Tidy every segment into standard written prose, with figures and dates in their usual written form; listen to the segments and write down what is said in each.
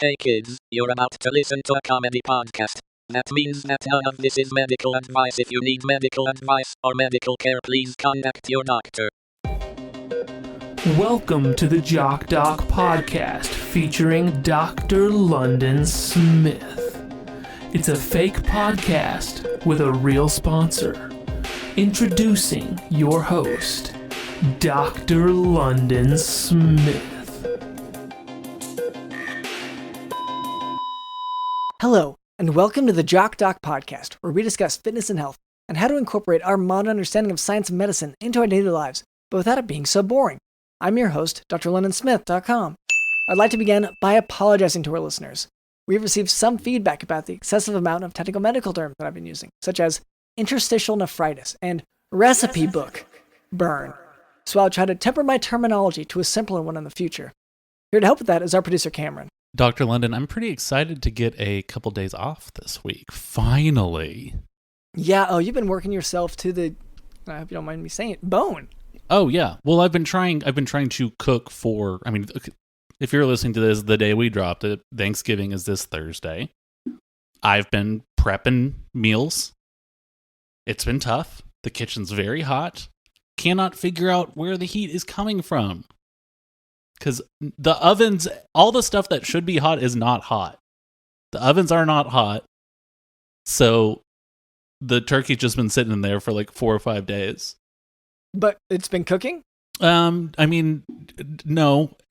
Hey kids, you're about to listen to a comedy podcast. That means that none of this is medical advice. If you need medical advice or medical care, please contact your doctor. Welcome to the Jock podcast featuring Dr. London Smith. It's a fake podcast with a real sponsor. Introducing your host, Dr. London Smith. Hello, and welcome to the Jock podcast, where we discuss fitness and health and how to incorporate our modern understanding of science and medicine into our daily lives, but without it being so boring. I'm your host, drlondonsmith.com. I'd like to begin by apologizing to our listeners. We've received some feedback about the excessive amount of technical medical terms that I've been using, such as interstitial nephritis and recipe book burn. So I'll try to temper my terminology to a simpler one in the future. Here to help with that is our producer, Cameron. Dr. London, I'm pretty excited to get a couple days off this week. Finally. Yeah, you've been working yourself to the, I hope you don't mind me saying it, bone. Oh yeah. Well, I've been trying to cook for, if you're listening to this the day we dropped it, Thanksgiving is this Thursday. I've been prepping meals. It's been tough. The kitchen's very hot. Cannot figure out where the heat is coming from. Because the ovens, all the stuff that should be hot is not hot. The ovens are not hot. So the turkey's just been sitting in there for like 4 or 5 days. But it's been cooking? No.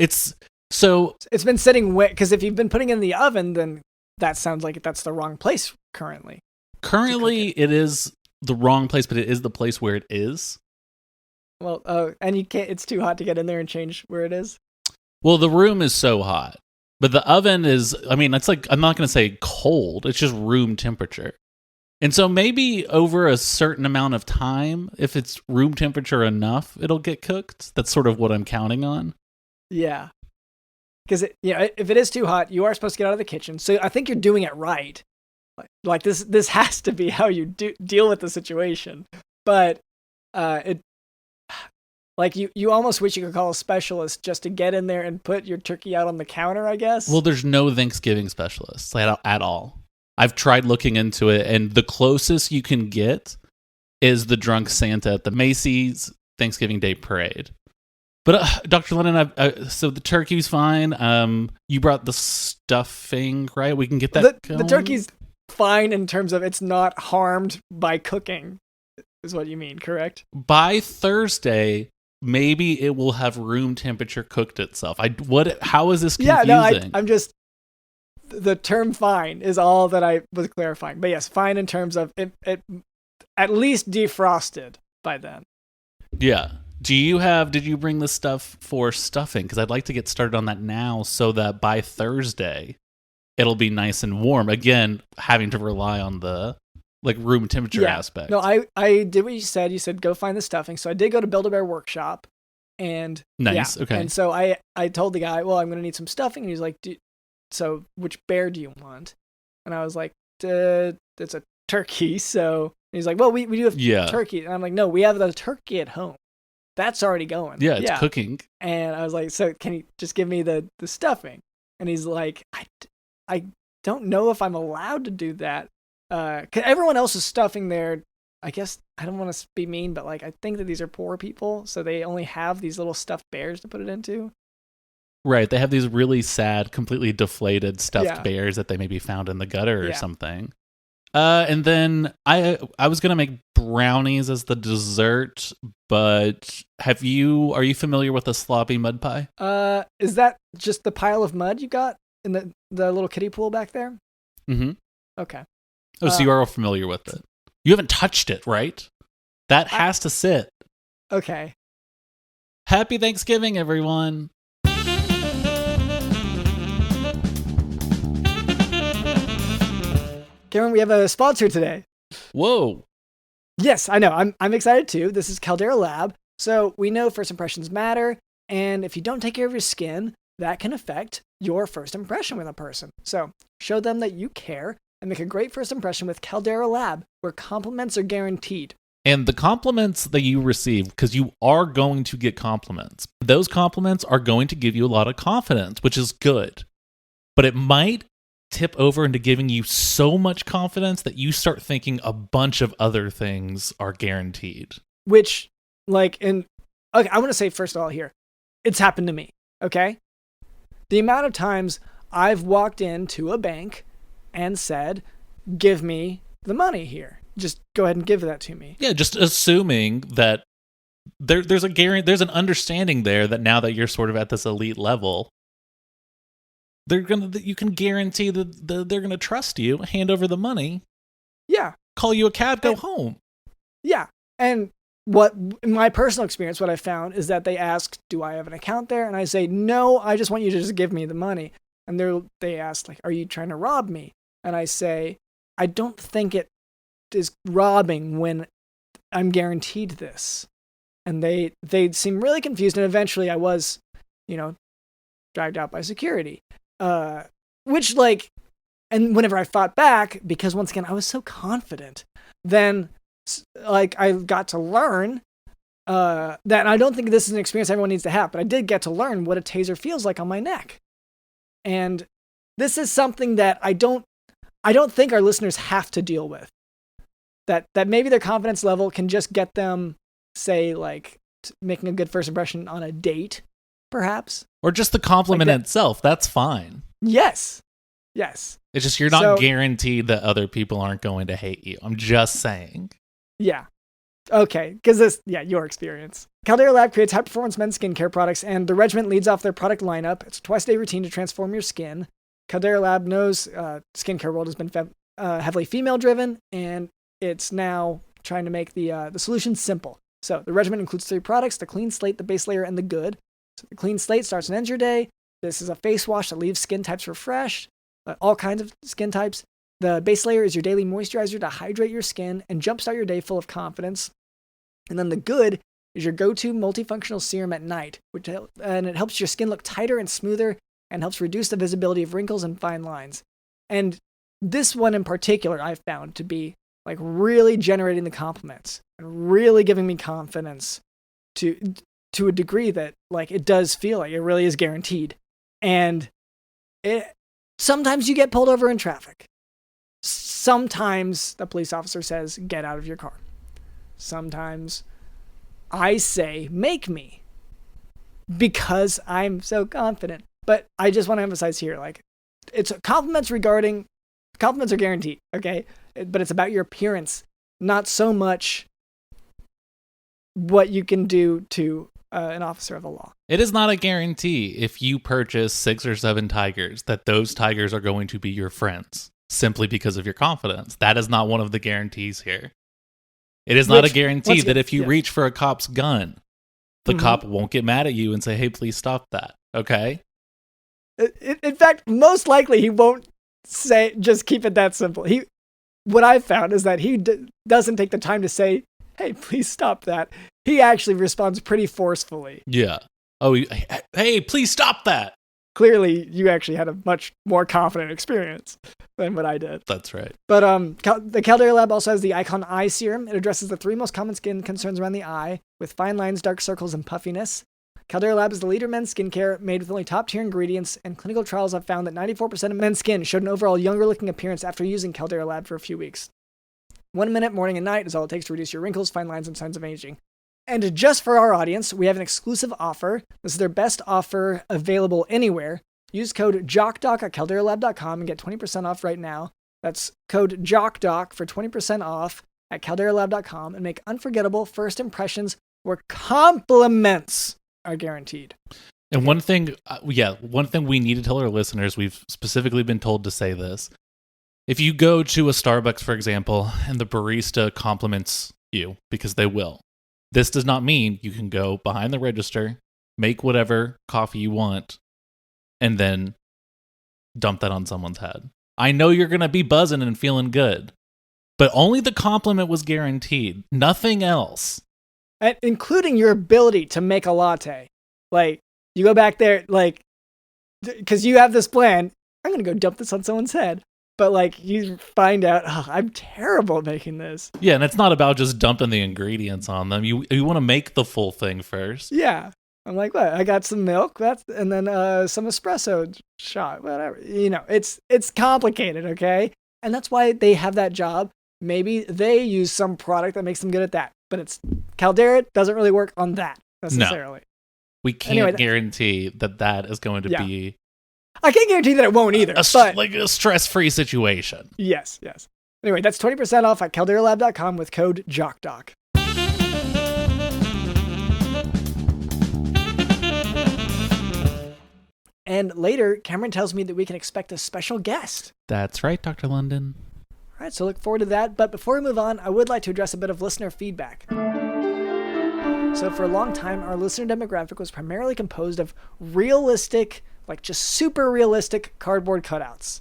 It's been sitting wet, because if you've been putting it in the oven, then that sounds like that's the wrong place currently. Currently, it is the wrong place, but it is the place where it is. Well, and you can't, it's too hot to get in there and change where it is? Well, the room is so hot, but the oven is, it's like, I'm not going to say cold, it's just room temperature. And so maybe over a certain amount of time, if it's room temperature enough, it'll get cooked. That's sort of what I'm counting on. Yeah. Because if it is too hot, you are supposed to get out of the kitchen. So I think you're doing it right. Like this has to be how you deal with the situation. But you almost wish you could call a specialist just to get in there and put your turkey out on the counter, I guess. Well, there's no Thanksgiving specialists at all. I've tried looking into it, and the closest you can get is the drunk Santa at the Macy's Thanksgiving Day Parade. But Dr. Lennon, so the turkey's fine. You brought the stuffing, right? We can get that going? The turkey's fine in terms of it's not harmed by cooking, is what you mean, correct? By Thursday, maybe it will have room temperature cooked itself. How is this confusing? Yeah, no, I'm just, the term fine is all that I was clarifying. But yes, fine in terms of it at least defrosted by then. Yeah. Did you bring the stuff for stuffing? Because I'd like to get started on that now so that by Thursday, it'll be nice and warm. Again, having to rely on the room temperature aspect. No, I did what you said. You said go find the stuffing. So I did go to Build-A-Bear Workshop, and nice. Yeah. Okay. And so I told the guy, well, I'm going to need some stuffing, and he's like, so which bear do you want? And I was like, it's a turkey. So and he's like, well, we do have turkey, and I'm like, no, we have the turkey at home. That's already going. Yeah, it's cooking. And I was like, so can you just give me the stuffing? And he's like, I don't know if I'm allowed to do that. Cause everyone else is stuffing their, I guess, I don't want to be mean, but I think that these are poor people, so they only have these little stuffed bears to put it into. Right, they have these really sad, completely deflated stuffed bears that they maybe found in the gutter or something. And then I was gonna make brownies as the dessert, but are you familiar with a sloppy mud pie? Is that just the pile of mud you got in the little kiddie pool back there? Mm-hmm. Okay. Oh, so you are familiar with it. You haven't touched it, right? That has to sit. Okay. Happy Thanksgiving, everyone. Cameron, we have a sponsor today. Whoa. Yes, I know. I'm excited too. This is Caldera Lab. So we know first impressions matter, and if you don't take care of your skin, that can affect your first impression with a person. So show them that you care and make a great first impression with Caldera Lab, where compliments are guaranteed. And the compliments that you receive, because you are going to get compliments, those compliments are going to give you a lot of confidence, which is good. but it might tip over into giving you so much confidence that you start thinking a bunch of other things are guaranteed. Which, okay, I want to say first of all here, it's happened to me, okay? The amount of times I've walked into a bank and said, give me the money here. Just go ahead and give that to me. Yeah, just assuming that there's an understanding there that now that you're sort of at this elite level, you can guarantee that they're gonna trust you, hand over the money, yeah, call you a cab, go home. Yeah, and what in my personal experience, what I found is that they ask, "Do I have an account there?" And I say, "No, I just want you to just give me the money." And they ask, like, "Are you trying to rob me?" And I say, "I don't think it is robbing when I'm guaranteed this." And they seem really confused, and eventually I was, dragged out by security. Which, and whenever I fought back, because once again, I was so confident, then, I got to learn that, and I don't think this is an experience everyone needs to have, but I did get to learn what a taser feels like on my neck. And this is something that I don't think our listeners have to deal with. That maybe their confidence level can just get them, say, making a good first impression on a date, perhaps. Or just the compliment itself. That's fine. Yes. It's just you're not guaranteed that other people aren't going to hate you. I'm just saying. Yeah. Okay. Because your experience. Caldera Lab creates high-performance men's skincare products, and the regimen leads off their product lineup. It's a twice-a-day routine to transform your skin. Caldera Lab knows skincare world has been heavily female-driven, and it's now trying to make the solution simple. So the regimen includes 3 products: the Clean Slate, the Base Layer, and the Good. So the Clean Slate starts and ends your day. This is a face wash that leaves skin types refreshed, all kinds of skin types. The Base Layer is your daily moisturizer to hydrate your skin and jumpstart your day full of confidence. And then the Good is your go-to multifunctional serum at night, and it helps your skin look tighter and smoother and helps reduce the visibility of wrinkles and fine lines. And this one in particular I've found to be really generating the compliments and really giving me confidence to a degree that it does feel like it really is guaranteed. And sometimes you get pulled over in traffic. Sometimes the police officer says, "Get out of your car." Sometimes I say, "Make me," because I'm so confident. But I just want to emphasize here, it's compliments are guaranteed, okay? But it's about your appearance, not so much what you can do to an officer of the law. It is not a guarantee if you purchase 6 or 7 tigers that those tigers are going to be your friends simply because of your confidence. That is not one of the guarantees here. It is not a guarantee that if you reach for a cop's gun, the cop won't get mad at you and say, "Hey, please stop that." Okay? In fact, most likely he won't say, just keep it that simple. What I've found is that he doesn't take the time to say, "Hey, please stop that." He actually responds pretty forcefully. Yeah. Oh, hey, please stop that. Clearly, you actually had a much more confident experience than what I did. That's right. But the Caldera Lab also has the Icon Eye Serum. It addresses the 3 most common skin concerns around the eye, with fine lines, dark circles, and puffiness. Caldera Lab is the leader in men's skincare, made with only top-tier ingredients, and clinical trials have found that 94% of men's skin showed an overall younger-looking appearance after using Caldera Lab for a few weeks. 1 minute morning and night is all it takes to reduce your wrinkles, fine lines, and signs of aging. And just for our audience, we have an exclusive offer. This is their best offer available anywhere. Use code JOCKDOC at calderalab.com and get 20% off right now. That's code JOCKDOC for 20% off at calderalab.com and make unforgettable first impressions where compliments are guaranteed. And one thing we need to tell our listeners, we've specifically been told to say this. If you go to a Starbucks, for example, and the barista compliments you, because they will, this does not mean you can go behind the register, make whatever coffee you want, and then dump that on someone's head. I know you're going to be buzzing and feeling good, but only the compliment was guaranteed. Nothing else. And including your ability to make a latte. You go back there, because you have this plan, I'm going to go dump this on someone's head. But, you find out, I'm terrible at making this. Yeah, and it's not about just dumping the ingredients on them. You want to make the full thing first. Yeah. I'm like, what? I got some milk, and then some espresso shot, whatever. It's complicated, okay? And that's why they have that job. Maybe they use some product that makes them good at that. But Caldera doesn't really work on that necessarily. No. We can't guarantee that is going to be... I can't guarantee that it won't either. Like a stress-free situation. Yes. Anyway, that's 20% off at calderalab.com with code JOCKDOC. And later, Cameron tells me that we can expect a special guest. That's right, Dr. London. All right, so look forward to that. But before we move on, I would like to address a bit of listener feedback. So for a long time, our listener demographic was primarily composed of realistic, like just super realistic cardboard cutouts.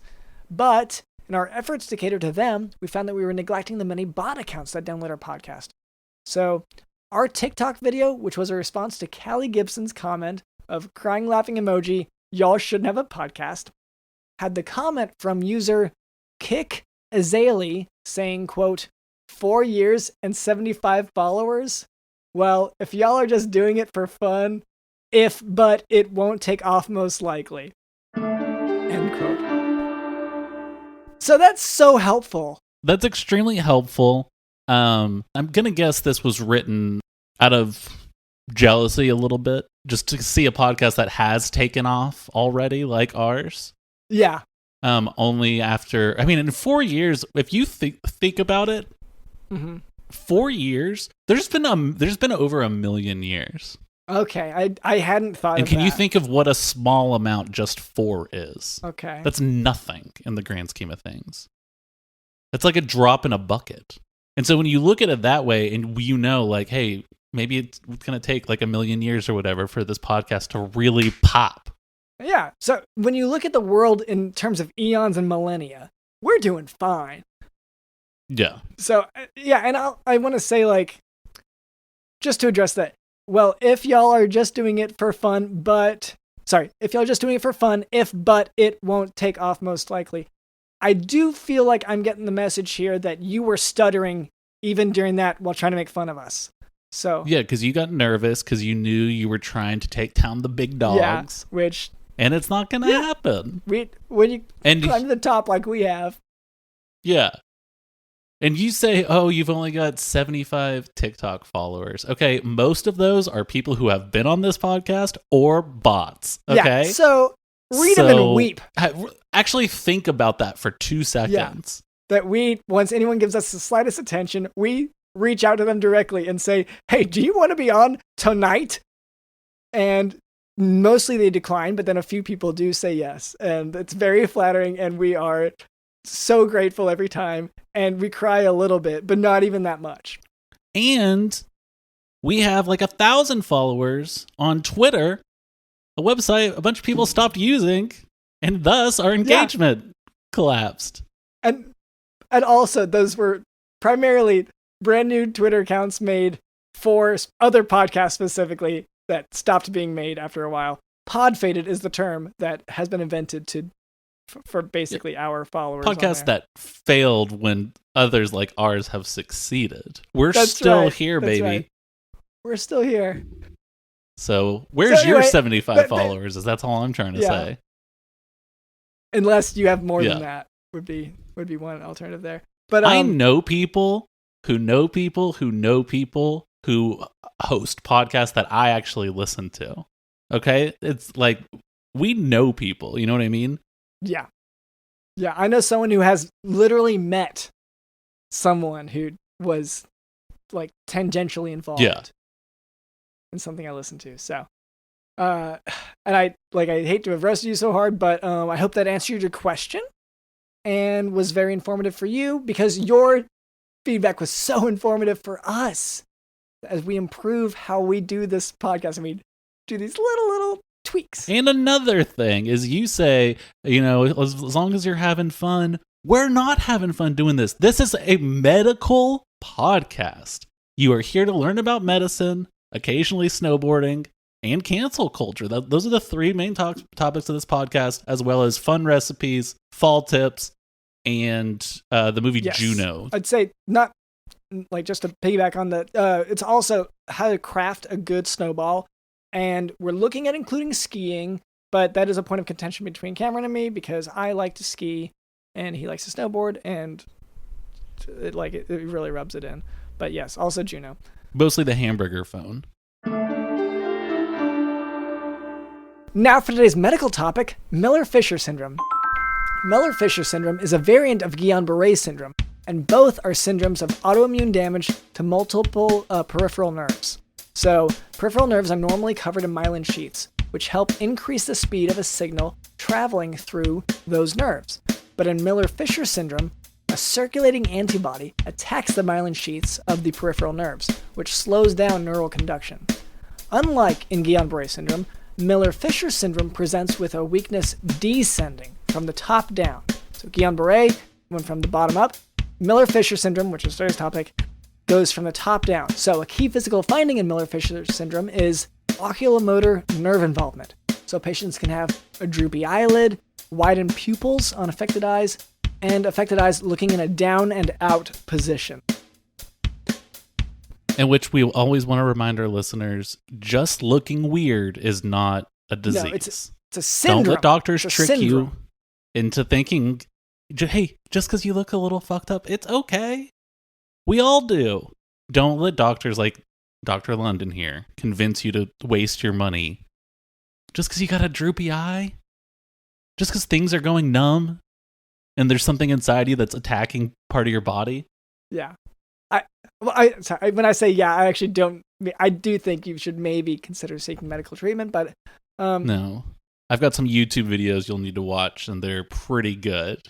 But in our efforts to cater to them, we found that we were neglecting the many bot accounts that download our podcast. So our TikTok video, which was a response to Callie Gibson's comment of crying laughing emoji, y'all shouldn't have a podcast, had the comment from user Kick Azalea saying, quote, 4 years and 75 followers? Well, if y'all are just doing it for fun, but it won't take off most likely. End quote. So that's so helpful. That's extremely helpful. I'm going to guess this was written out of jealousy a little bit, just to see a podcast that has taken off already, like ours. Yeah. Only after, in 4 years, if you think about it, 4 years, there's been over 1 million years. Okay, I hadn't thought of that. And can you think of what a small amount just 4 is? Okay. That's nothing in the grand scheme of things. That's like a drop in a bucket. And so when you look at it that way, and like, hey, maybe it's going to take like 1 million years or whatever for this podcast to really pop. Yeah. So when you look at the world in terms of eons and millennia, we're doing fine. Yeah. So, yeah. And I want to say, like, just to address that. Well, if y'all are just doing it for fun, if y'all are just doing it for fun, but it won't take off most likely. I do feel like I'm getting the message here that you were stuttering even during that while trying to make fun of us. So yeah, because you got nervous because you knew you were trying to take down the big dogs. Yeah, and it's not going to happen. When you climb to the top like we have. Yeah. And you say, oh, you've only got 75 TikTok followers. Okay, most of those are people who have been on this podcast or bots. Okay? Yeah, so read them and weep. Actually think about that for 2 seconds. Yeah, that once anyone gives us the slightest attention, we reach out to them directly and say, hey, do you want to be on tonight? And mostly they decline, but then a few people do say yes. And it's very flattering, and we are so grateful every time. And we cry a little bit, but not even that much. And we have like 1,000 followers on Twitter, a website a bunch of people stopped using, and thus our engagement collapsed. And also, those were primarily brand new Twitter accounts made for other podcasts specifically that stopped being made after a while. Pod faded is the term that has been invented for basically our followers. Podcasts that failed when others like ours have succeeded. We're still here, baby. Right. We're still here. So where's your 75 followers? That's all I'm trying to say. Unless you have more than that, would be one alternative there. But I know people who know people who know people who host podcasts that I actually listen to. Okay? It's like we know people, you know what I mean? Yeah. Yeah, I know someone who has literally met someone who was like tangentially involved in something I listened to. So, and I hate to have roasted you so hard, but I hope that answered your question and was very informative for you, because your feedback was so informative for us as we improve how we do this podcast and we do these little tweaks. And another thing is, you say, as long as you're having fun, we're not having fun doing this. This is a medical podcast. You are here to learn about medicine, occasionally snowboarding, and cancel culture. Those are the 3 main topics of this podcast, as well as fun recipes, fall tips, and the movie Juno. I'd say not like just to piggyback on that. It's also how to craft a good snowball. And we're looking at including skiing, but that is a point of contention between Cameron and me because I like to ski and he likes to snowboard, and it really rubs it in. But yes, also Juno. Mostly the hamburger phone. Now for today's medical topic, Miller-Fisher syndrome. Miller-Fisher syndrome is a variant of Guillain-Barré syndrome, and both are syndromes of autoimmune damage to multiple peripheral nerves. So, peripheral nerves are normally covered in myelin sheaths, which help increase the speed of a signal traveling through those nerves. But in Miller-Fisher syndrome, a circulating antibody attacks the myelin sheaths of the peripheral nerves, which slows down neural conduction. Unlike in Guillain-Barré syndrome, Miller-Fisher syndrome presents with a weakness descending from the top down. So Guillain-Barré went from the bottom up. Miller-Fisher syndrome, which is today's topic, goes from the top down. So a key physical finding in Miller-Fisher syndrome is oculomotor nerve involvement. So patients can have a droopy eyelid, widened pupils on affected eyes, and affected eyes looking in a down and out position. In which we always want to remind our listeners, just looking weird is not a disease. No, it's a syndrome. Don't let doctors It's a trick syndrome. you into thinking, hey, just because you look a little fucked up, it's okay. We all do. Don't let doctors like Dr. London here convince you to waste your money. Just because you got a droopy eye? Just because things are going numb and there's something inside you that's attacking part of your body? Yeah. When I say yeah, I actually don't. I do think you should maybe consider seeking medical treatment, but no. I've got some YouTube videos you'll need to watch, and they're pretty good.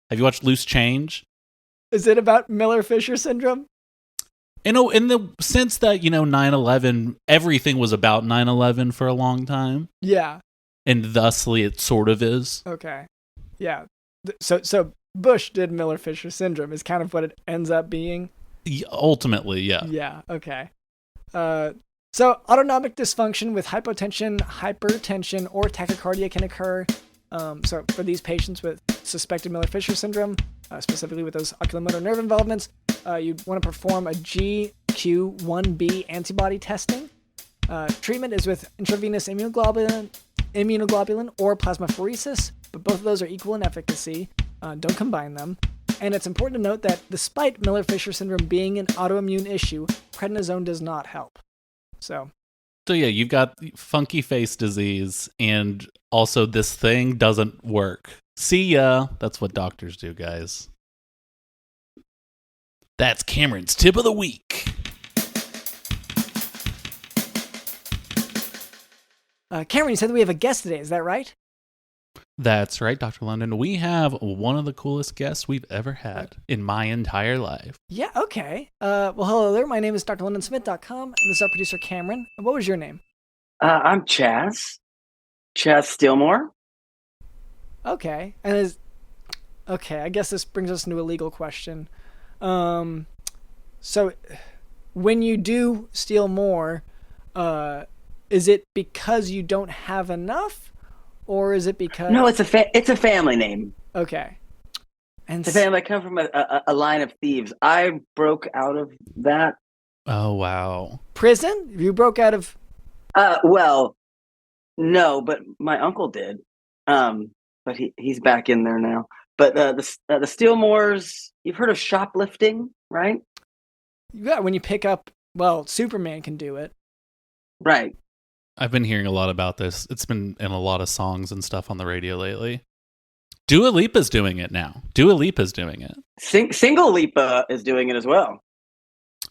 Have you watched Loose Change? Is it about Miller-Fisher syndrome? In the sense that 9/11, everything was about 9/11 for a long time. Yeah. And thusly, it sort of is. Okay. Yeah. So Bush did Miller-Fisher syndrome is kind of what it ends up being. Ultimately, yeah. Yeah, okay. So autonomic dysfunction with hypotension, hypertension, or tachycardia can occur. So for these patients with suspected Miller-Fisher syndrome, specifically with those oculomotor nerve involvements, you'd want to perform a GQ1B antibody testing. Treatment is with intravenous immunoglobulin or plasmapheresis, but both of those are equal in efficacy. Don't combine them. And it's important to note that despite Miller-Fisher syndrome being an autoimmune issue, prednisone does not help. So yeah, you've got funky face disease, and also this thing doesn't work. See ya. That's what doctors do, guys. That's Cameron's tip of the week. Cameron, you said that we have a guest today. Is that right? That's right, Dr. London. We have one of the coolest guests we've ever had in my entire life. Yeah, okay. Well, hello there. My name is drlondonsmith.com, and this is our producer, Cameron. And what was your name? I'm Chas Steelmore. Okay. Okay, I guess this brings us into a legal question. So, when you do steal more, is it because you don't have enough? Or is it because... No, it's a family name. Okay. And it's a family. I come from a line of thieves. I broke out of that. Oh, wow. Prison? You broke out of... Well, no, but my uncle did. But he's back in there now. But the Steelmores, you've heard of shoplifting, right? Yeah, when you pick up... Well, Superman can do it. Right. I've been hearing a lot about this. It's been in a lot of songs and stuff on the radio lately. Dua Lipa's doing it now. Dua Lipa's doing it. Single Lipa is doing it as well.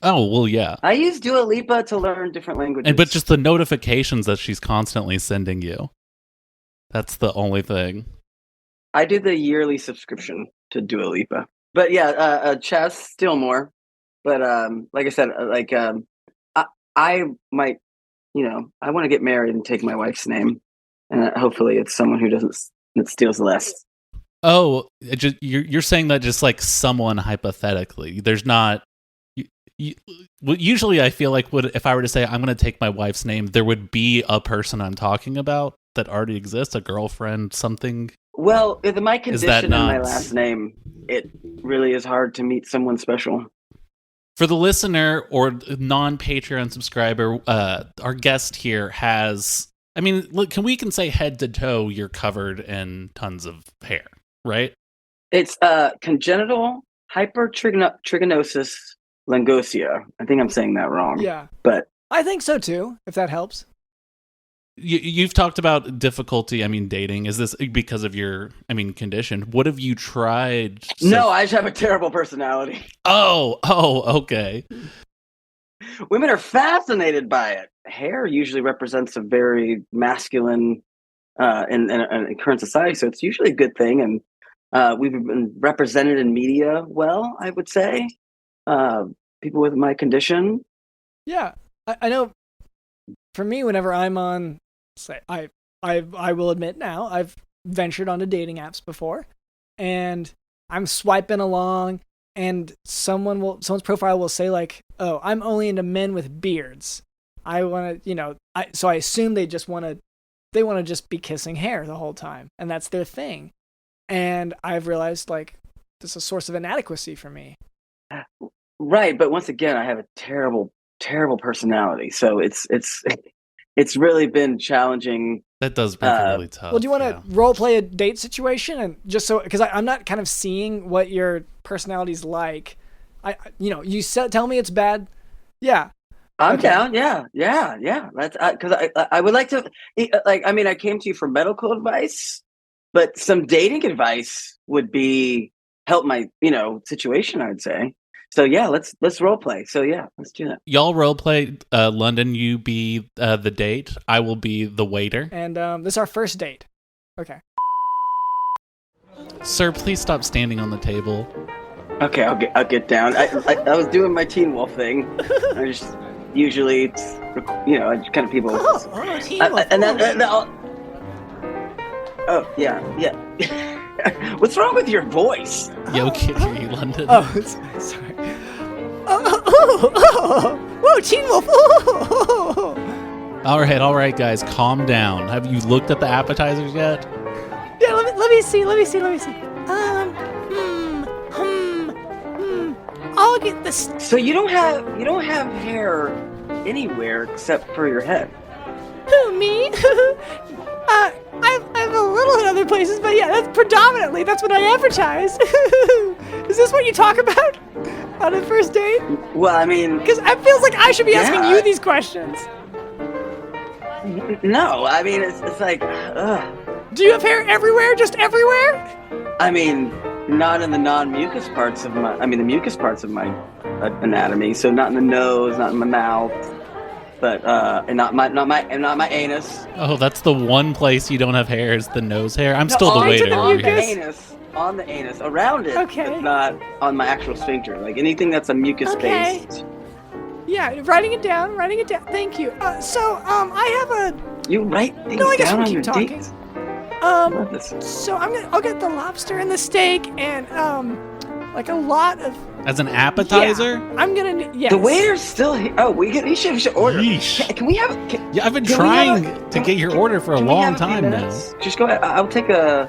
Oh, well, yeah. I use Dua Lipa to learn different languages. But just the notifications that she's constantly sending you. That's the only thing. I do the yearly subscription to Dua Lipa. But yeah, Chas Steelmore. But like I said, I might... I want to get married and take my wife's name, and hopefully it's someone that steals less. Oh, you're saying that just like someone hypothetically. There's not. Usually, I feel like if I were to say I'm going to take my wife's name, there would be a person I'm talking about that already exists, a girlfriend, something. Well, with my condition and my nuts? last name, it really is hard to meet someone special. For the listener or non-Patreon subscriber, our guest here has, I mean, look, we can say head to toe you're covered in tons of hair, right? It's congenital hypertrigonosis langosia. I think I'm saying that wrong. Yeah. But I think so too, if that helps. You've talked about difficulty, dating. Is this because of your, condition? What have you tried? No, I just have a terrible personality. Oh, okay. Women are fascinated by it. Hair usually represents a very masculine in current society, so it's usually a good thing. And we've been represented in media well, I would say. People with my condition. Yeah, I know. For me, whenever I'm on, say, I will admit now, I've ventured onto dating apps before, and I'm swiping along, and someone's profile will say like, "Oh, I'm only into men with beards." I want to, so I assume they want to just be kissing hair the whole time, and that's their thing. And I've realized like this is a source of inadequacy for me. Right, but once again, I have a terrible personality, so it's really been challenging. That does make it really tough. Well, do you want to role play a date situation, and just so because I'm not kind of seeing what your personality's like. You said tell me it's bad. Yeah, I'm down. Yeah. That's because I would like to I came to you for medical advice, but some dating advice would be help my situation, I'd say. So yeah, let's role play. So yeah, let's do that. Y'all role play. London, you be the date. I will be the waiter. And this is our first date. Okay. Sir, please stop standing on the table. Okay, I'll get down. I was doing my Teen Wolf thing. I just usually I just kind of people. Teen Wolf. And then I'll. Oh yeah. What's wrong with your voice? Yo, kitty, London. Oh, sorry. Whoa, Teen Wolf. All right, guys, calm down. Have you looked at the appetizers yet? Yeah, let me see. I'll get this. So you don't have hair anywhere except for your head. Who, me? I have a little in other places, but yeah, that's what I advertise. Is this what you talk about on a first date? Well, I mean, because it feels like I should be asking you these questions. No, I mean it's like. Do you have hair everywhere? Just everywhere? I mean, not in the non-mucus parts of my. I mean, the mucus parts of my anatomy. So not in the nose, not in my mouth. But and not my anus. Oh, that's the one place you don't have hair is the nose hair. I'm still the waiter. On the anus, around it. Okay. But not on my actual sphincter. Like anything that's a mucus based. Yeah, writing it down. Thank you. I have a. You write things I guess down we'll on your keep talking. dates? So I'll get the lobster and the steak and like a lot of. As an appetizer? Yeah, I'm gonna. Yes. The waiter's still here. Oh, we should order. Yeesh. Can we have? Yeah, I've been trying to get your order for a long time now. Just go ahead. I'll take a.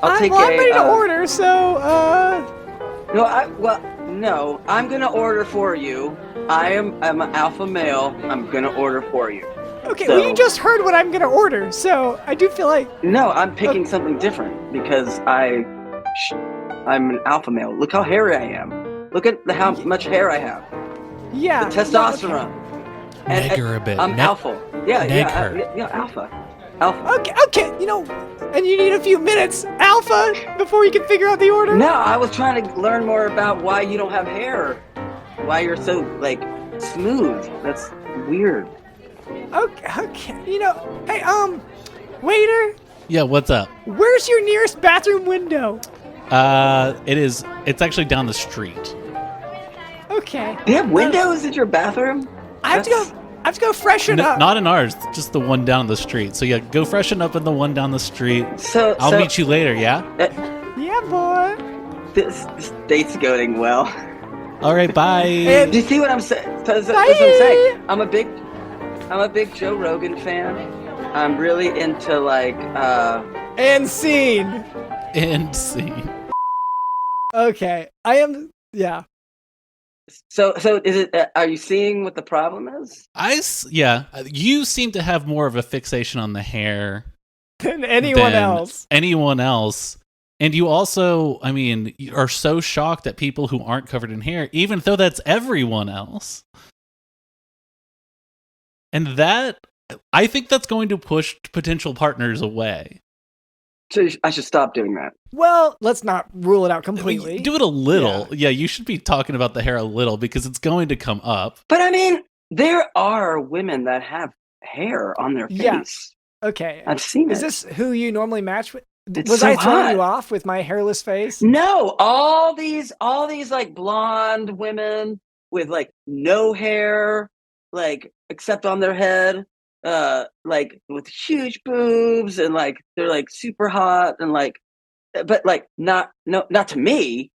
I'm ready to order. So. No. I'm gonna order for you. I'm an alpha male. I'm gonna order for you. Okay. Well, you just heard what I'm gonna order, so I do feel like. No, I'm picking something different because I'm an alpha male. Look how hairy I am. Look at how much hair I have. Yeah. The testosterone. Neg her a bit. I'm alpha. Yeah, alpha. Okay. And you need a few minutes, alpha, before you can figure out the order. No, I was trying to learn more about why you don't have hair. Why you're so smooth. That's weird. Okay. Hey, waiter. Yeah, what's up? Where's your nearest bathroom window? It's actually down the street. Okay. Do you have windows in your bathroom? I have to go freshen up. Not in ours, just the one down the street. So yeah, go freshen up in the one down the street. I'll meet you later, yeah? Yeah, boy. This date's going well. All right, bye. Do you see what I'm saying? That's what I'm saying. I'm a big Joe Rogan fan. I'm really into and scene. And scene. Okay, I am. Yeah. So is it? Are you seeing what the problem is? You seem to have more of a fixation on the hair than anyone else. Anyone else. And you also, I mean, are so shocked at people who aren't covered in hair, even though that's everyone else. And that, I think that's going to push potential partners away. So I should stop doing that. Well, let's not rule it out completely. I mean, do it a little. Yeah, you should be talking about the hair a little because it's going to come up. But I mean, there are women that have hair on their face. Yeah. Okay. I've seen it. Is this who you normally match with? It's I so throwing hot. you off with my hairless face? No, all these like blonde women with like no hair, like except on their head, like with huge boobs and like they're like super hot and like, but like not to me,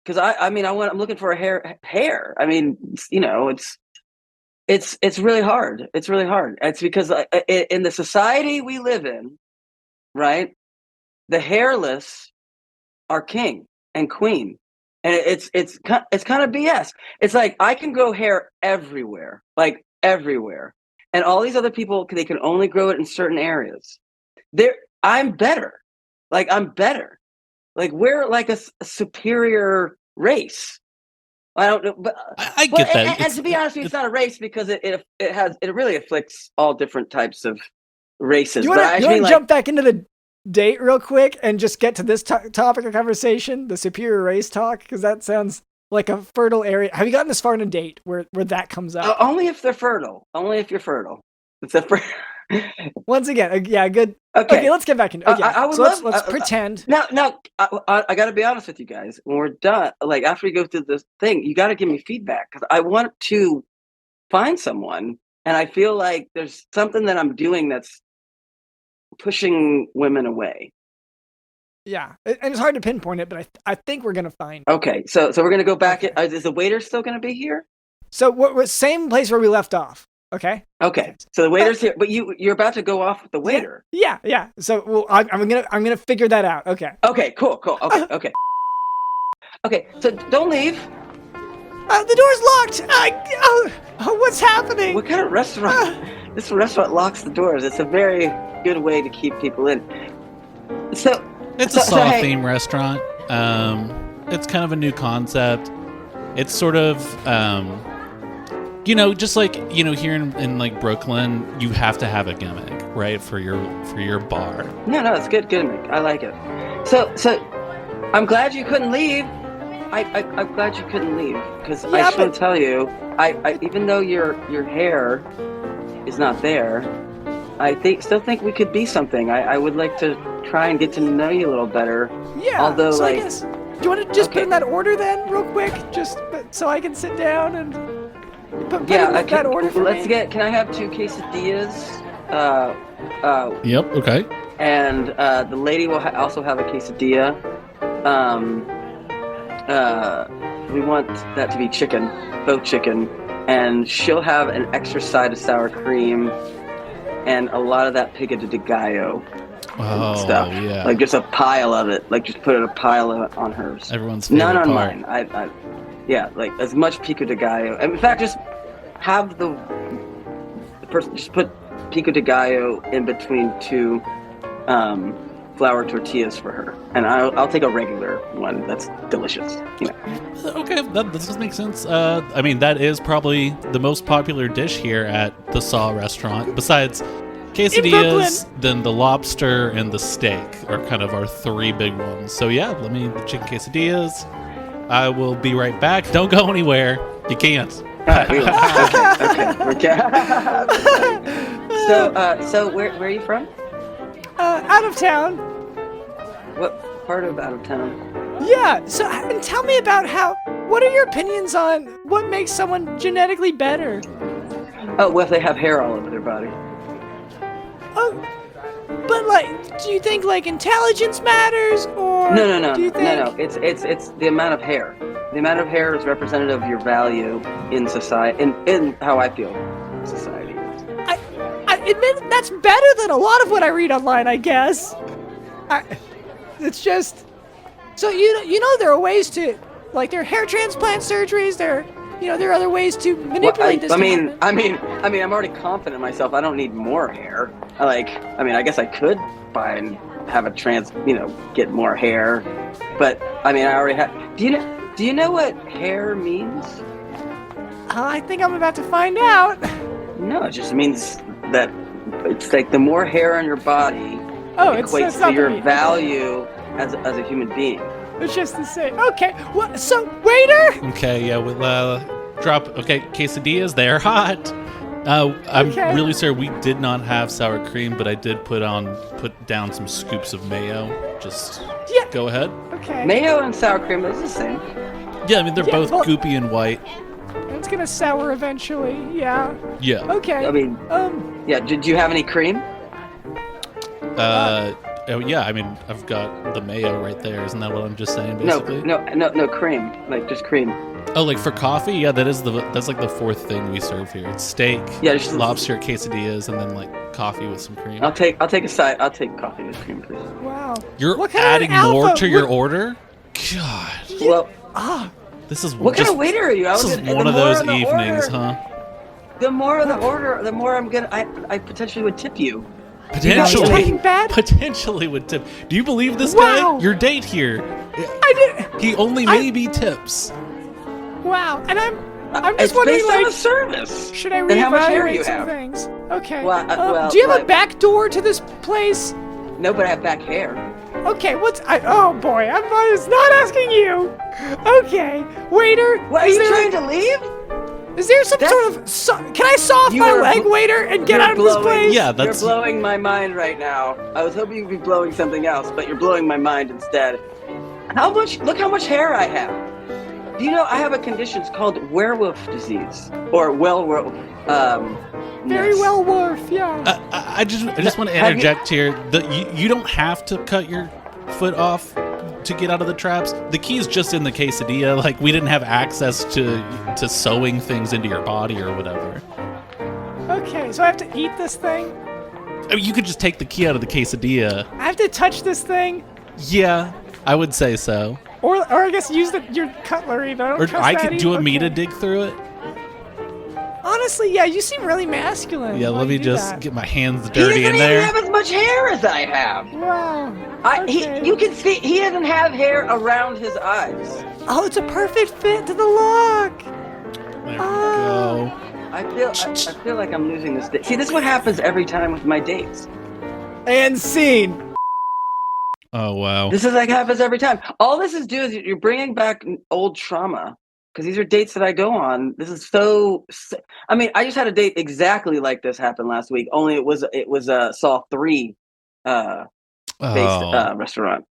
because I'm looking for a hair. I mean, you know, it's really hard. It's really hard. It's because in the society we live in, right? The hairless are king and queen, and it's kind of BS. It's like I can grow hair everywhere, like everywhere, and all these other people they can only grow it in certain areas. I'm better. Like I'm better. Like we're like a superior race. I don't know, but I get that. And to be honest with you, it's not a race because it really afflicts all different types of races. You want to jump back into the date real quick and just get to this topic of conversation, the superior race talk, because that sounds like a fertile area. Have you gotten this far in a date where that comes up? Only if they're fertile. Only if you're fertile. Once again, yeah, good. Okay, let's get back into. Okay, let's pretend. Now, I got to be honest with you guys. When we're done, like after we go through this thing, you got to give me feedback because I want to find someone, and I feel like there's something that I'm doing that's pushing women away. Yeah, and it's hard to pinpoint it, but I think we're gonna find. Okay, so we're gonna go back. Okay. Is the waiter still gonna be here? So we're same place where we left off. Okay. So the waiter's here, but you're about to go off with the waiter. Yeah. So I'm gonna figure that out. Okay. Okay. Cool. Okay. Okay. So don't leave. The door's locked. What's happening? What kind of restaurant? This restaurant locks the doors. It's a very good way to keep people in. So it's a Saw theme restaurant. It's kind of a new concept. It's sort of just like here in like Brooklyn, you have to have a gimmick, right, for your bar. No, it's good gimmick. I like it. So I'm glad you couldn't leave. I'm glad you couldn't leave because I should tell you, I even though your hair is not there, I still think we could be something. I would like to try and get to know you a little better. Yeah. Although, so I guess, do you want to just put in that order then, real quick, just so I can sit down and put that order for me? Can I have 2 quesadillas? Yep. Okay. And the lady will also have a quesadilla. We want that to be chicken, both chicken, and she'll have an extra side of sour cream and a lot of that pico de gallo stuff. Yeah. Like just a pile of it. Like just put a pile of it on hers. Everyone's favorite None on part. mine. Yeah, like as much pico de gallo. And in fact, just have the person just put pico de gallo in between 2 flour tortillas for her, and I'll take a regular one. That's delicious. Okay, that does make sense. I mean, that is probably the most popular dish here at the Saw restaurant. Besides quesadillas, then the lobster and the steak are kind of our 3 big ones. So yeah, the chicken quesadillas. I will be right back. Don't go anywhere. You can't. Okay. So where are you from? Out of town. What part of out of town? Yeah, so and tell me about what are your opinions on what makes someone genetically better? Oh, well, if they have hair all over their body. Oh, but like, do you think like intelligence matters, or No. Do you think... No. It's the amount of hair. The amount of hair is representative of your value in society, in how I feel society is. I admit that's better than a lot of what I read online, I guess. It's just so there are ways to, like, there are hair transplant surgeries, there are there are other ways to manipulate this. I mean, I'm already confident in myself. I don't need more hair. I guess I could buy and have a get more hair, but I already have. Do you know what hair means? I think I'm about to find out. No, it just means that it's like the more hair on your body equates to your value as a human being. It's just the same. Okay, so waiter. Okay, yeah, we'll drop. Okay, quesadillas, they're hot. I'm really sorry we did not have sour cream, but I did put down some scoops of mayo. Just go ahead. Okay. Mayo and sour cream is the same. Yeah, they're both goopy and white. It's gonna sour eventually. Yeah. Yeah. Okay. Yeah. Did you have any cream? Oh yeah, I've got the mayo right there. Isn't that what I'm just saying, basically? No cream. Like just cream. Oh, like for coffee? Yeah, that's like the fourth thing we serve here. It's steak, lobster quesadillas, and then like coffee with some cream. I'll take a side. I'll take coffee with cream, please. Wow. You're adding more to your order? God. Well, this is what kind of waiter are you? This is one of those evenings, huh? The more of the order, the more I potentially would tip you. Potentially would tip. Do you believe this guy? Your date here. I did. He only maybe tips. Wow, and I'm just wondering, based on the service. Should I and how much hair reevaluate you some have? things? Okay. Well, do you have a back door to this place? No, but I have back hair. Okay, oh boy, I was not asking you. Okay, waiter. What, are you trying to leave? Is there some sort of... can I saw off my leg, waiter, and get out of this place? Yeah, You're blowing my mind right now. I was hoping you'd be blowing something else, but you're blowing my mind instead. Look how much hair I have. Do you know I have a condition? It's called werewolf disease. Or werewolf. Very well wolf, yeah. I just want to interject here. You don't have to cut your foot off to get out of the traps. The key is just in the quesadilla. Like, we didn't have access to sewing things into your body or whatever. Okay, so I have to eat this thing? You could just take the key out of the quesadilla. I have to touch this thing? Yeah, I would say so. Or I guess use your cutlery. Do you want me to dig through it? Honestly, yeah, you seem really masculine. Yeah, let me just get my hands dirty in there. He doesn't even have as much hair as I have. Wow. You can see he doesn't have hair around his eyes. Oh, it's a perfect fit to the look. There we go. I feel like I'm losing this date. See, this is what happens every time with my dates. And scene. Oh, wow. This is like happens every time. All this is doing is you're bringing back old trauma. Because these are dates that I go on. This is so. I just had a date exactly like this happen last week. Only it was a Saw 3 based restaurant.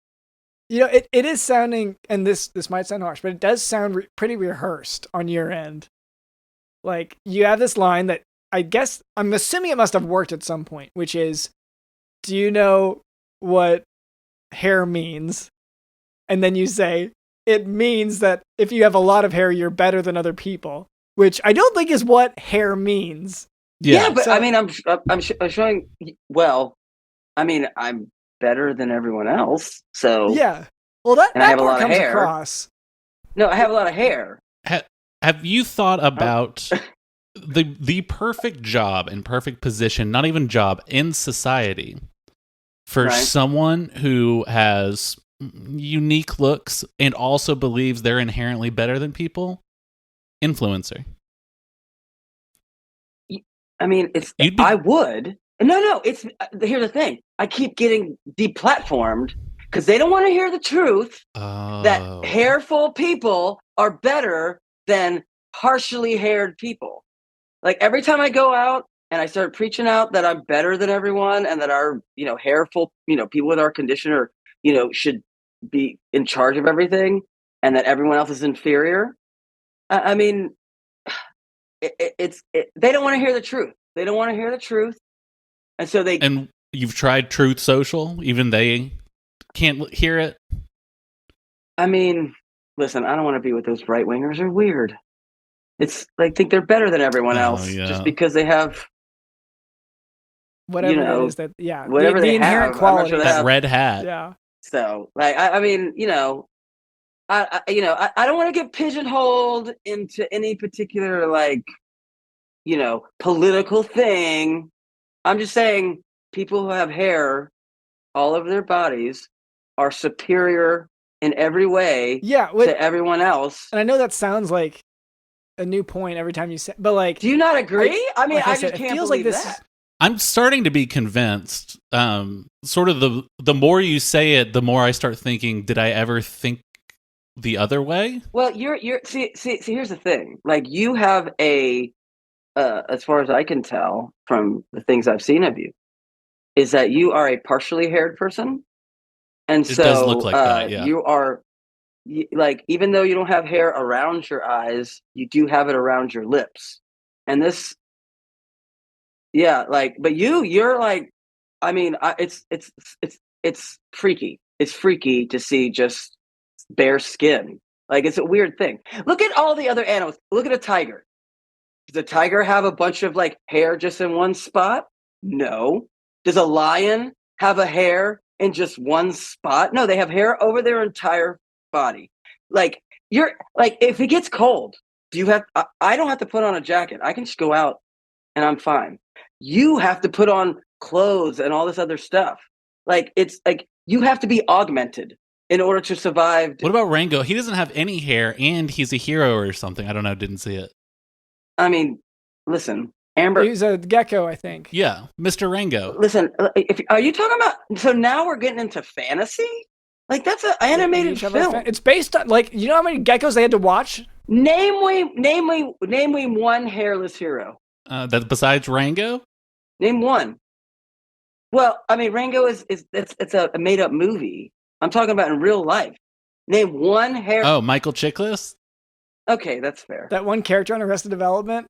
It is sounding, and this might sound harsh, but it does sound pretty rehearsed on your end. Like, you have this line that I'm assuming it must have worked at some point, which is, do you know what hair means? And then you say, it means that if you have a lot of hair, you're better than other people, which I don't think is what hair means. Yeah, but I'm showing. Well, I'm better than everyone else. So yeah. Well, that I have a part lot of comes hair. Across. No, I have a lot of hair. Have you thought about the perfect job and perfect position? Not even job in society for someone who has unique looks and also believes they're inherently better than people? Influencer. I would. No, it's here's the thing. I keep getting deplatformed because they don't want to hear the truth that hairful people are better than partially haired people. Like, every time I go out and I start preaching out that I'm better than everyone and that our, hairful, people with our condition are, should be in charge of everything and that everyone else is inferior. They don't want to hear the truth. They don't want to hear the truth. And so and you've tried Truth Social, even they can't hear it. Listen, I don't want to be with those right wingers. They're weird. It's like, think they're better than everyone else just because they have whatever it is that, whatever the they inherent have, quality. That red hat. Yeah. So, I don't want to get pigeonholed into any particular political thing. I'm just saying people who have hair all over their bodies are superior in every way to everyone else. And I know that sounds like a new point every time you say, but like, do you not agree? I mean, I just it can't feels believe like this that. I'm starting to be convinced. Sort of the more you say it, the more I start thinking, did I ever think the other way? Well, see, here's the thing. Like, you have as far as I can tell from the things I've seen of you, is that you are a partially haired person. And it does look like that, yeah. You are, like, even though you don't have hair around your eyes, you do have it around your lips. And this, yeah, like, but you're like, I mean, it's freaky. It's freaky to see just bare skin. Like, it's a weird thing. Look at all the other animals. Look at a tiger. Does a tiger have a bunch of like hair just in one spot? No. Does a lion have a hair in just one spot? No, they have hair over their entire body. Like, if it gets cold, I don't have to put on a jacket. I can just go out and I'm fine. You have to put on clothes and all this other stuff. Like, it's like you have to be augmented in order to survive. What about Rango? He doesn't have any hair and he's a hero or something. I don't know. Didn't see it. I mean, listen, Amber. He's a gecko, I think. Yeah, Mr. Rango. Listen, are you talking about? So now we're getting into fantasy. Like, that's an animated film. It's based on, like, you know how many geckos they had to watch? Name me one hairless hero. That besides Rango? Name one. Well, I mean, Rango it's a made up movie. I'm talking about in real life. Name one hair. Oh, Michael Chiklis? Okay, that's fair. That one character on Arrested Development?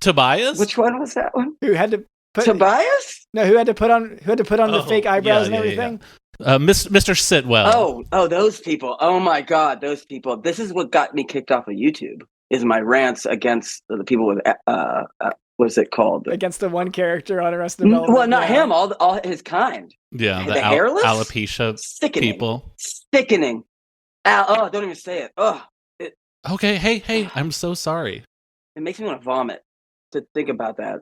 Tobias? Which one was that one? Who had to put Tobias? No, who had to put on the fake eyebrows and everything? Yeah. Mr. Sitwell. Oh, those people. Oh my God, those people. This is what got me kicked off of YouTube. Is my rants against the people with what's it called? Against the one character on Arrested Development. Well, not him. All his kind. Yeah, the hairless alopecia sickening people. Sickening. Don't even say it. Oh. Okay, hey, I'm so sorry. It makes me want to vomit to think about that.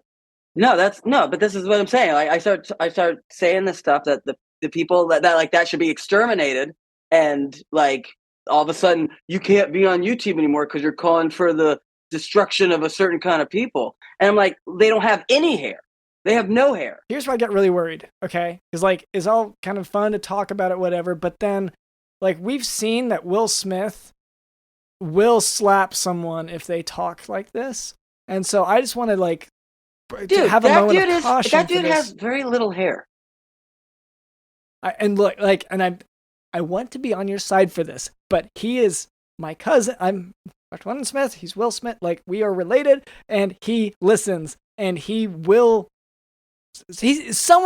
But this is what I'm saying. Like, I start saying this stuff that the people that like that should be exterminated, and like all of a sudden you can't be on YouTube anymore because you're calling for the destruction of a certain kind of people. And I'm like, they don't have any hair. They have no hair. Here's where I get really worried, okay? Because, like, it's all kind of fun to talk about it, whatever, but then, like, we've seen that Will Smith will slap someone if they talk like this. And so I just want to, like, dude, have a moment of caution. That dude has very little hair. I want to be on your side for this, but he is my cousin. I'm Dr. London Smith. He's Will Smith. Like, we are related, and he listens, and someone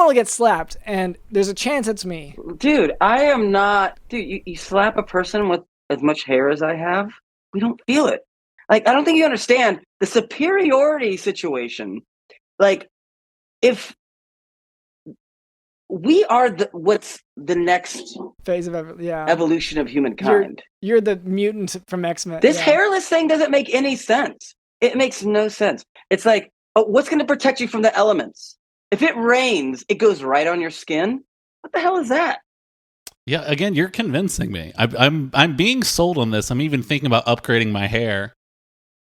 will get slapped, and there's a chance it's me. Dude, I am not. Dude, you slap a person with as much hair as I have, we don't feel it. Like, I don't think you understand the superiority situation. Like, if we are what's the next phase of evolution of humankind. You're the mutant from X-Men. This hairless thing doesn't make any sense. It makes no sense. It's like, what's going to protect you from the elements? If it rains, it goes right on your skin. What the hell is that? Yeah, again, you're convincing me. I'm being sold on this. I'm even thinking about upgrading my hair.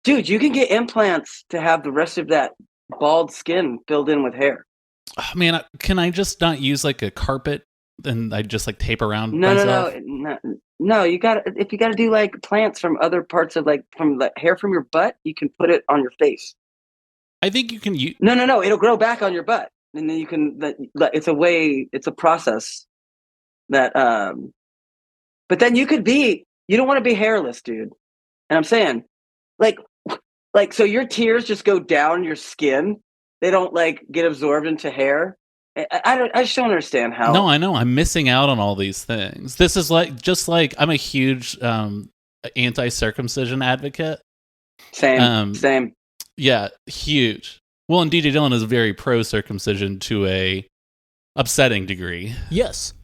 Dude, you can get implants to have the rest of that bald skin filled in with hair. Oh, man, can I just not use like a carpet and I just like tape around myself? No. You got if you got to do like plants from other parts of from the hair from your butt, you can put it on your face. I think you can use. No. It'll grow back on your butt, and then you can. It's a way. It's a process that. But then you could be. You don't want to be hairless, dude. And I'm saying, like, so your tears just go down your skin. They don't like get absorbed into hair. I just don't understand how. No, I know. I'm missing out on all these things. This is just like I'm a huge anti-circumcision advocate. Same. Yeah, huge. Well, and DJ Dillon is very pro-circumcision to a upsetting degree. Yes.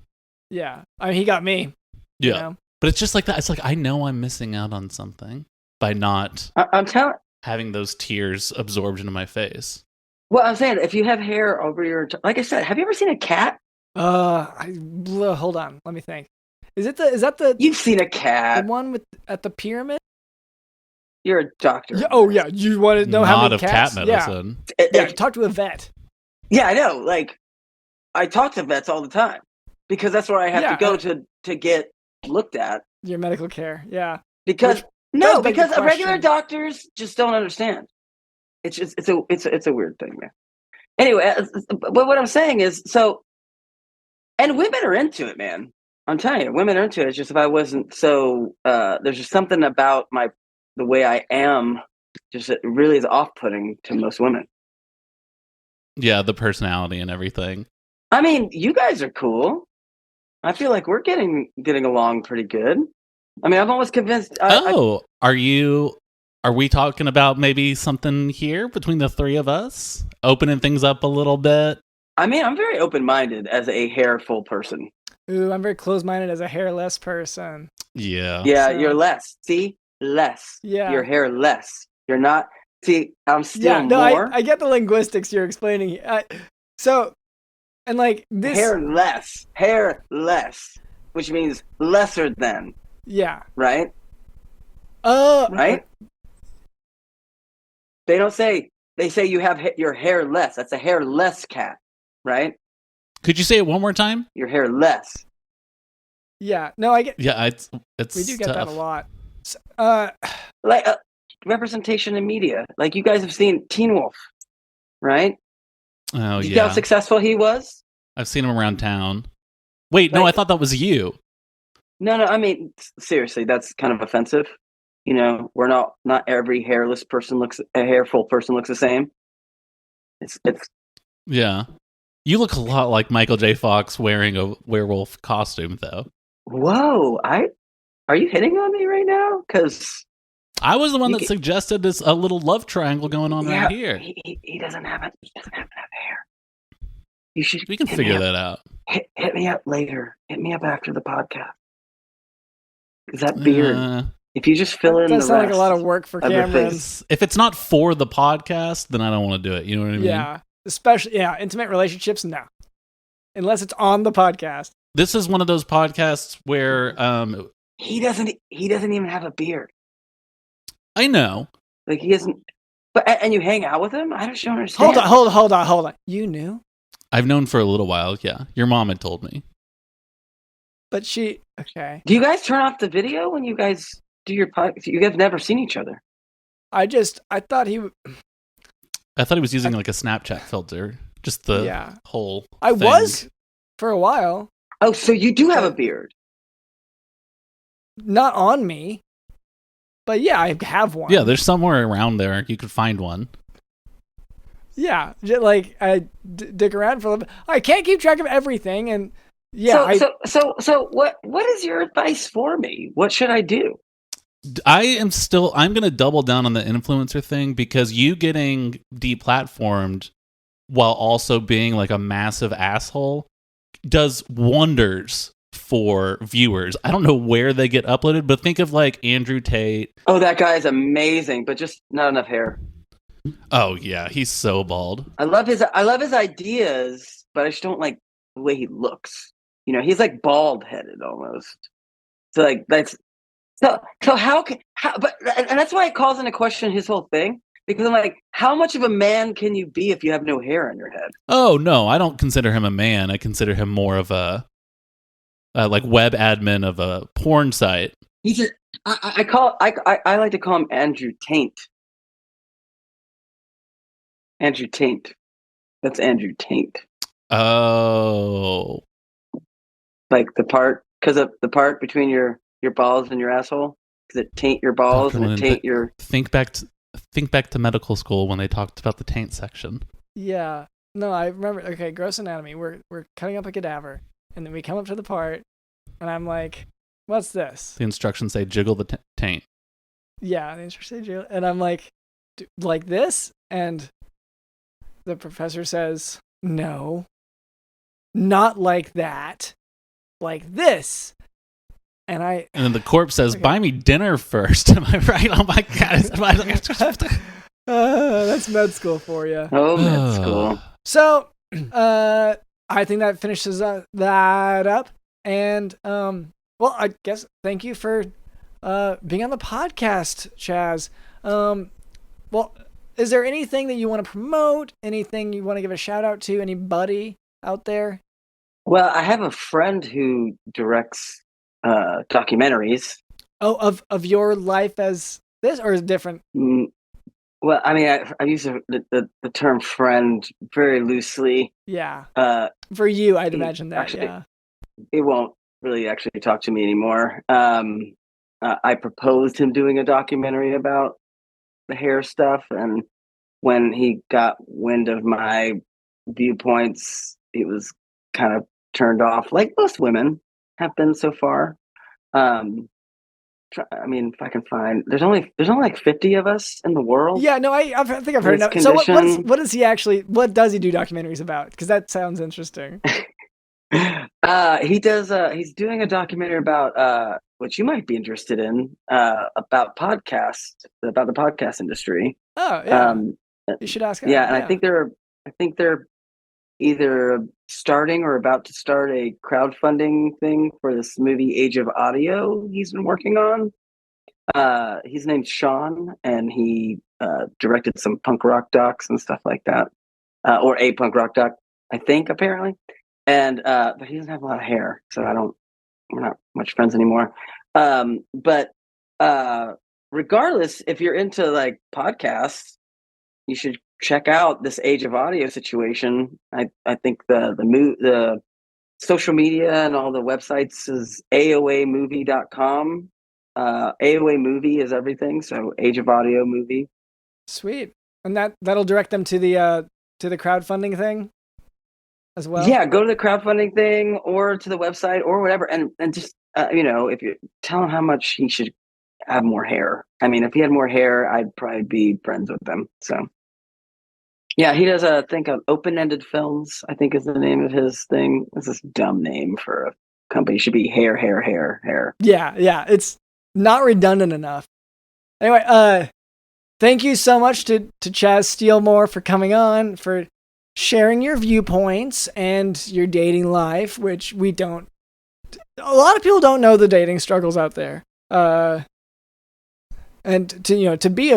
Yeah. I mean, he got me. Yeah. You know? But it's just like that. It's like I know I'm missing out on something by not I'm telling. having those tears absorbed into my face. Well, I'm saying if you have hair over your, like I said, have you ever seen a cat? Hold on, let me think. Is that the You've seen a cat. the one at the pyramid? You're a doctor. Yeah, oh yeah, you want to know how Not many of cats? cat medicine. Yeah, talk to a vet. Yeah, I know. Like, I talk to vets all the time because that's where I have to go to get looked at. Your medical care, yeah. Because because regular doctors just don't understand. It's just it's a weird thing, man. Anyway, but what I'm saying is, so, and women are into it, man. I'm telling you, women are into it. It's just if I wasn't so, there's just something about the way I am, just it really is off-putting to most women. Yeah, the personality and everything. I mean, you guys are cool. I feel like we're getting along pretty good. I mean, I'm almost convinced. Are we talking about maybe something here between the three of us? Opening things up a little bit? I mean, I'm very open-minded as a hairful person. Ooh, I'm very closed-minded as a hairless person. Yeah. Yeah, you're less. See? Less. Yeah. You're hairless. You're not. See, I'm still more. I get the linguistics you're explaining. And like this. Hairless, which means lesser than. Yeah. Right? Right? They don't say, they say you have your hair less. That's a hairless cat, right? Could you say it one more time? Your hair less. Yeah. No, I get. Yeah, it's we do get tough. that a lot. Like representation in media. Like you guys have seen Teen Wolf, right? Oh, Did you see how successful he was? I've seen him around town. Wait, no, I thought that was you. No, I mean, seriously, that's kind of offensive. You know, we're not every hairless person a hairful person looks the same. It's Yeah. You look a lot like Michael J. Fox wearing a werewolf costume, though. Whoa, are you hitting on me right now? Because I was the one that suggested this a little love triangle going on right here. He doesn't have enough hair. You should. We can figure that out. Hit me up later. Hit me up after the podcast. Because that beard, if you just fill in the rest, sound like a lot of work for Cameron. If it's not for the podcast, then I don't want to do it. You know what I mean? Yeah, especially intimate relationships. No, unless it's on the podcast. This is one of those podcasts where he doesn't even have a beard. I know. Like he isn't. But and you hang out with him? I don't understand. Hold on. You knew? I've known for a little while. Yeah, your mom had told me. But okay. Do you guys turn off the video when you guys do your podcast? You guys have never seen each other. I thought he was using like a Snapchat filter. Just the whole I thing. was for a while. Oh, so you do have a beard. Not on me. But yeah, I have one. Yeah, there's somewhere around there. You could find one. Yeah, like I dig around for a little bit. I can't keep track of everything, and yeah. So what is your advice for me? What should I do? I'm going to double down on the influencer thing because you getting deplatformed while also being like a massive asshole does wonders for viewers. I don't know where they get uploaded, but think of like Andrew Tate. Oh, that guy is amazing, but just not enough hair. Oh yeah, he's so bald. I love his ideas, but I just don't like the way he looks. You know, he's like bald headed almost. So like that's so but that's why it calls into question his whole thing. Because I'm like, how much of a man can you be if you have no hair on your head? Oh no, I don't consider him a man. I consider him more of a like web admin of a porn site. He's just I like to call him Andrew Taint. Andrew Taint. That's Andrew Taint. Oh. Like the part between your balls and your asshole, because it taint your balls and it taint your. Think back to medical school when they talked about the taint section. Yeah. No, I remember. Okay, gross anatomy. We're cutting up a cadaver, and then we come up to the part, and I'm like, "What's this?" The instructions say jiggle the taint. Yeah, the instructions say jiggle, and I'm like this, and the professor says, "No, not like that, like this." And then the corpse says, "Buy me dinner first." Am I right? Oh my god! That's med school for you. Oh, med school. So, I think that finishes that up. And, well, I guess thank you for being on the podcast, Chas. Well, is there anything that you want to promote? Anything you want to give a shout out to? Anybody out there? Well, I have a friend who directs documentaries. Oh, of your life as this, or is it different? Well, I mean, I use the term friend very loosely. Yeah. For you, I'd imagine that. Actually, yeah. He won't really actually talk to me anymore. I proposed him doing a documentary about the hair stuff, and when he got wind of my viewpoints, he was kind of turned off, like most women have been so far. I mean, if I can find, there's only like 50 of us in the world. Yeah, no, I think I've heard enough. So what does he do documentaries about? Because that sounds interesting. He does. He's doing a documentary about which you might be interested in, about the podcast industry. Oh yeah, you should ask. Yeah, and I think they're either starting or about to start a crowdfunding thing for this movie Age of Audio he's been working on. His name's Shaun, and he directed some punk rock docs and stuff like that, or a punk rock doc, I think, apparently. And but he doesn't have a lot of hair, so we're not much friends anymore. But regardless, if you're into like podcasts, you should check out this Age of Audio situation. I think the social media and all the websites is AOAmovie.com. AOA Movie is everything, so Age of Audio Movie. Sweet. And that'll direct them to the crowdfunding thing as well. Yeah, go to the crowdfunding thing or to the website or whatever, and just if you tell him how much he should have more hair. I mean, if he had more hair, I'd probably be friends with him. So yeah, he does think of Open-Ended Films, I think is the name of his thing. It's this dumb name for a company. It should be hair. Yeah, it's not redundant enough. Anyway, thank you so much to Chas Steelmore for coming on, for sharing your viewpoints and your dating life, which a lot of people don't know the dating struggles out there. And to be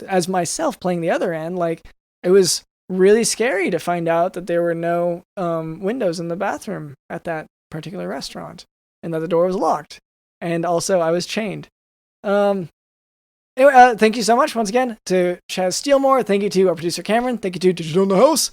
as myself playing the other end, like, it was really scary to find out that there were no windows in the bathroom at that particular restaurant, and that the door was locked, and also I was chained. Anyway, thank you so much once again to Chas Steelmore. Thank you to our producer Cameron. Thank you to Digital in the House.